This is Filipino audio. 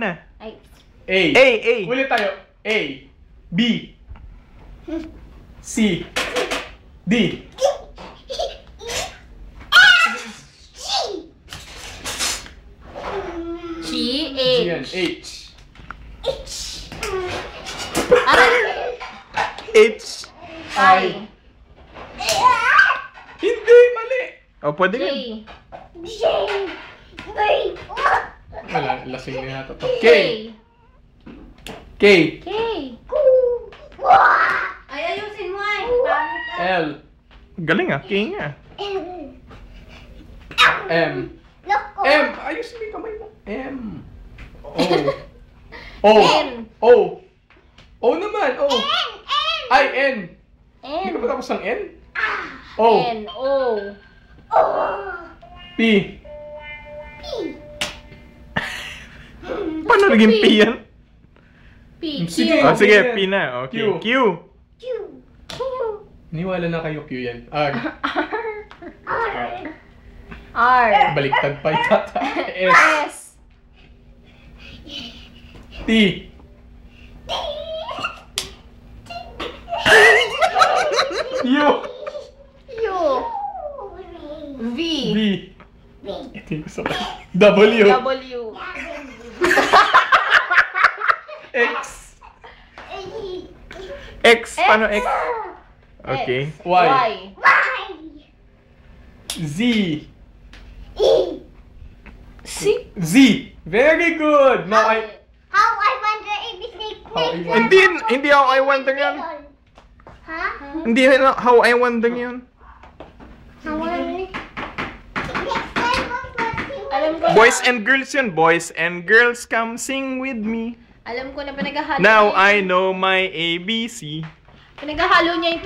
muna. Ay. A. Ulit tayo. A. B. C. D. G, G yan. H. H. H. I. Hindi, mali. O, pwede J. rin. Wala, lasing na yata to. K. K. K. K. Ay, ayusin mo ay. L. Galing ah, king ah. M. M. Ayusin mo yung kamay mo. M. O. N. O. O naman. O. I. N. Hindi N. ka ba tapos ng N? O. N. O. P. Paano naging P yan? P. Q. Sige. O, sige, Q. P na. Okay. Q. Q. Niwala na kayo Q yan. R. R. Baliktad pa yata. S. S. T. U. U. V. V. Ito yung gusto ko. W. W. X. X. Paano X? Okay. Y. Y. Z. C. Z. Very good. Now I... How I wonder ABC. Hindi how I wonder yan. Ha? Hindi na how I wonder yun. How I Alam ko Boys na. and girls yun. Boys and girls, come sing with me. Alam ko na pinaghahalo Now niya I know my ABC. Pinaghahalo niya yung